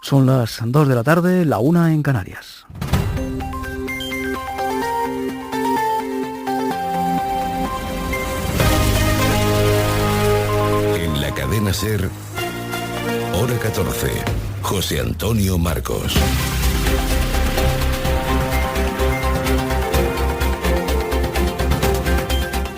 Son las 2 de la tarde, la 1 en Canarias. En la cadena SER, hora 14, José Antonio Marcos.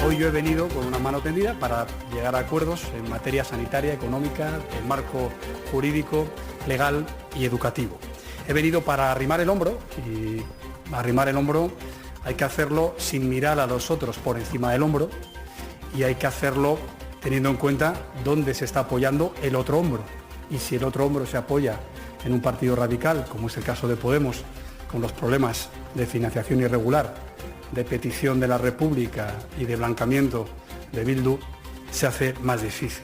Hoy yo he venido con una mano tendida para llegar a acuerdos en materia sanitaria, económica, en marco jurídico, legal y educativo. He venido para arrimar el hombro y arrimar el hombro hay que hacerlo sin mirar a los otros por encima del hombro y hay que hacerlo teniendo en cuenta dónde se está apoyando el otro hombro. Y si el otro hombro se apoya en un partido radical, como es el caso de Podemos, con los problemas de financiación irregular, de petición de la República y de blancamiento de Bildu, se hace más difícil.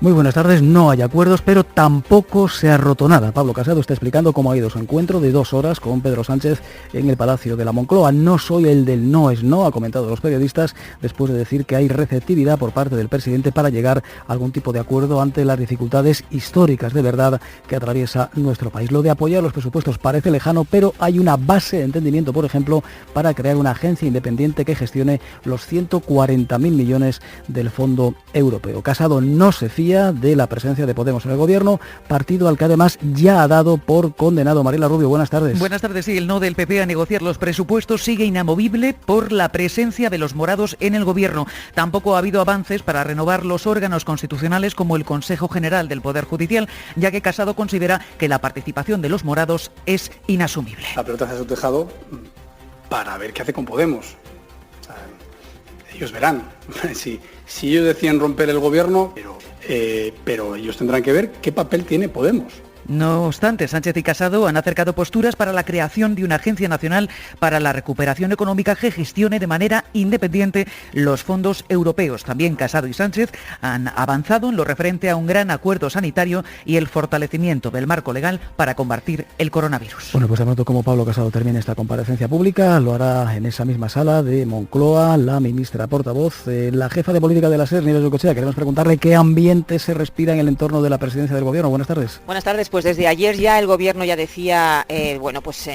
Muy buenas tardes, no hay acuerdos, pero tampoco se ha roto nada. Pablo Casado está explicando cómo ha ido su encuentro de 2 horas con Pedro Sánchez en el Palacio de la Moncloa. No soy el del no es no, ha comentado los periodistas, después de decir que hay receptividad por parte del presidente para llegar a algún tipo de acuerdo ante las dificultades históricas de verdad que atraviesa nuestro país. Lo de apoyar los presupuestos parece lejano, pero hay una base de entendimiento, por ejemplo, para crear una agencia independiente que gestione los 140.000 millones del Fondo Europeo. Casado no se fía de la presencia de Podemos en el gobierno, partido al que además ya ha dado por condenado. Mariela Rubio, buenas tardes. Buenas tardes, sí, el no del PP a negociar los presupuestos sigue inamovible por la presencia de los morados en el gobierno. Tampoco ha habido avances para renovar los órganos constitucionales como el Consejo General del Poder Judicial, ya que Casado considera que la participación de los morados es inasumible. La pelota se ha tejado para ver qué hace con Podemos. O sea, ellos verán. Si ellos decían romper el gobierno, pero ellos tendrán que ver qué papel tiene Podemos. No obstante, Sánchez y Casado han acercado posturas para la creación de una agencia nacional para la recuperación económica que gestione de manera independiente los fondos europeos. También Casado y Sánchez han avanzado en lo referente a un gran acuerdo sanitario y el fortalecimiento del marco legal para combatir el coronavirus. Bueno, pues de pronto como Pablo Casado termine esta comparecencia pública, lo hará en esa misma sala de Moncloa la ministra portavoz, la jefa de política de la SER, Nieves Goicoechea. Queremos preguntarle qué ambiente se respira en el entorno de la presidencia del gobierno. Buenas tardes. Buenas tardes. Pues desde ayer ya el gobierno ya decía,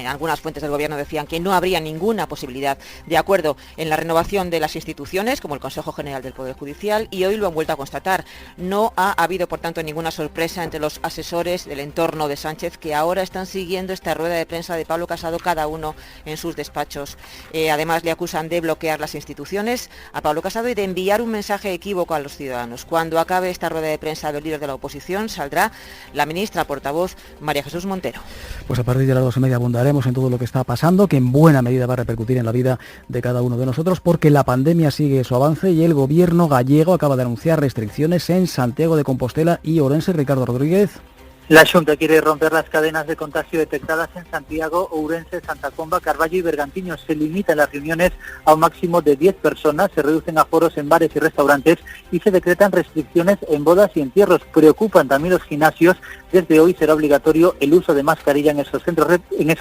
algunas fuentes del gobierno decían que no habría ninguna posibilidad de acuerdo en la renovación de las instituciones, como el Consejo General del Poder Judicial, y hoy lo han vuelto a constatar. No ha habido, por tanto, ninguna sorpresa entre los asesores del entorno de Sánchez, que ahora están siguiendo esta rueda de prensa de Pablo Casado, cada uno en sus despachos. Además, le acusan de bloquear las instituciones a Pablo Casado y de enviar un mensaje equívoco a los ciudadanos. Cuando acabe esta rueda de prensa del líder de la oposición, saldrá la ministra portavoz María Jesús Montero. Pues a partir de las 2:30 abundaremos en todo lo que está pasando, que en buena medida va a repercutir en la vida de cada uno de nosotros, porque la pandemia sigue su avance y el gobierno gallego acaba de anunciar restricciones en Santiago de Compostela y Ourense. Ricardo Rodríguez. La Xunta quiere romper las cadenas de contagio detectadas en Santiago, Ourense, Santa Comba, Carballo y Bergantiños. Se limitan las reuniones a un máximo de 10 personas, se reducen aforos en bares y restaurantes y se decretan restricciones en bodas y entierros. Preocupan también los gimnasios. Desde hoy será obligatorio el uso de mascarilla en esos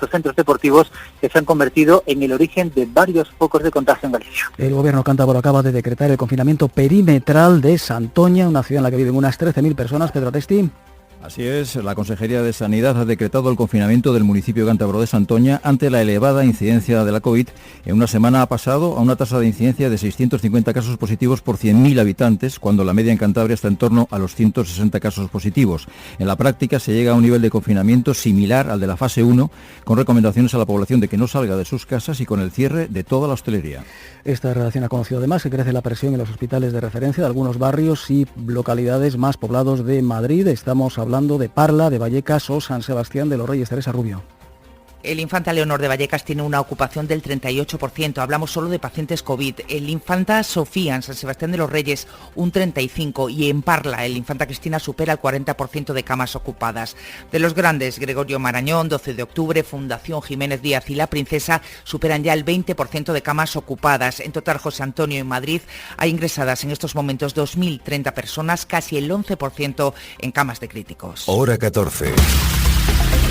centros deportivos que se han convertido en el origen de varios focos de contagio en Galicia. El gobierno cántabro acaba de decretar el confinamiento perimetral de Santoña, una ciudad en la que viven unas 13.000 personas. Pedro Testi. Así es, la Consejería de Sanidad ha decretado el confinamiento del municipio cántabro de Santoña ante la elevada incidencia de la COVID. En una semana ha pasado a una tasa de incidencia de 650 casos positivos por 100.000 habitantes, cuando la media en Cantabria está en torno a los 160 casos positivos. En la práctica se llega a un nivel de confinamiento similar al de la fase 1, con recomendaciones a la población de que no salga de sus casas y con el cierre de toda la hostelería. Esta redacción ha conocido además que crece la presión en los hospitales de referencia de algunos barrios y localidades más poblados de Madrid. Estamos hablando de Parla, de Vallecas o San Sebastián de los Reyes. Teresa Rubio. El Infanta Leonor de Vallecas tiene una ocupación del 38%. Hablamos solo de pacientes COVID. El Infanta Sofía en San Sebastián de los Reyes un 35%. Y en Parla el Infanta Cristina supera el 40% de camas ocupadas. De los grandes, Gregorio Marañón, 12 de octubre, Fundación Jiménez Díaz y La Princesa superan ya el 20% de camas ocupadas. En total, José Antonio, en Madrid hay ingresadas en estos momentos 2.030 personas, casi el 11% en camas de críticos. Hora 14.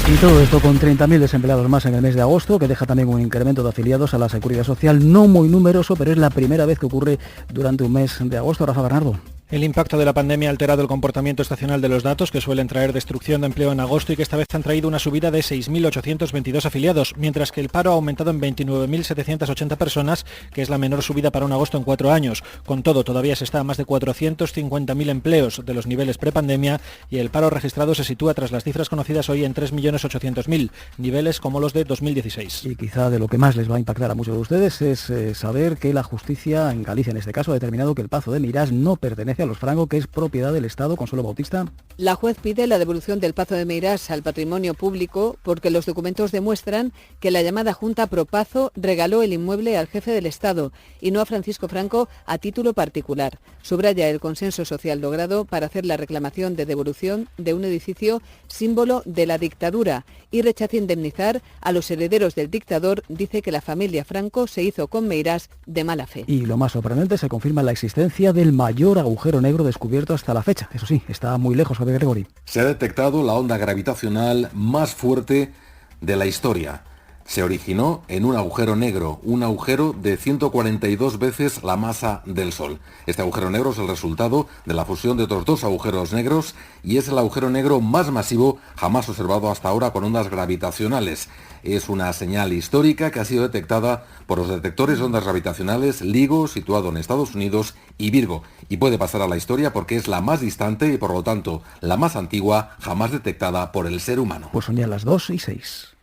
Y todo esto con 30.000 desempleados más en el mes de agosto, que deja también un incremento de afiliados a la Seguridad Social no muy numeroso, pero es la primera vez que ocurre durante un mes de agosto. Rafa Bernardo. El impacto de la pandemia ha alterado el comportamiento estacional de los datos, que suelen traer destrucción de empleo en agosto y que esta vez han traído una subida de 6.822 afiliados, mientras que el paro ha aumentado en 29.780 personas, que es la menor subida para un agosto en 4 años. Con todo, todavía se está a más de 450.000 empleos de los niveles prepandemia y el paro registrado se sitúa tras las cifras conocidas hoy en 3.800.000, niveles como los de 2016. Y quizá de lo que más les va a impactar a muchos de ustedes es saber que la justicia, en Galicia en este caso, ha determinado que el Pazo de Meirás no pertenece a los Franco, que es propiedad del Estado. Consuelo Bautista. La juez pide la devolución del Pazo de Meirás al patrimonio público porque los documentos demuestran que la llamada Junta Propazo regaló el inmueble al jefe del Estado y no a Francisco Franco a título particular. Subraya el consenso social logrado para hacer la reclamación de devolución de un edificio símbolo de la dictadura y rechaza indemnizar a los herederos del dictador. Dice que la familia Franco se hizo con Meirás de mala fe. Y lo más sorprendente, se confirma la existencia del mayor agujero negro descubierto hasta la fecha. Eso sí, está muy lejos, Javier Gregori. Se ha detectado la onda gravitacional más fuerte de la historia. Se originó en un agujero negro, un agujero de 142 veces la masa del Sol. Este agujero negro es el resultado de la fusión de otros 2 agujeros negros y es el agujero negro más masivo jamás observado hasta ahora con ondas gravitacionales. Es una señal histórica que ha sido detectada por los detectores de ondas gravitacionales LIGO, situado en Estados Unidos, y Virgo, y puede pasar a la historia porque es la más distante y por lo tanto la más antigua jamás detectada por el ser humano. Pues son ya las 2:06.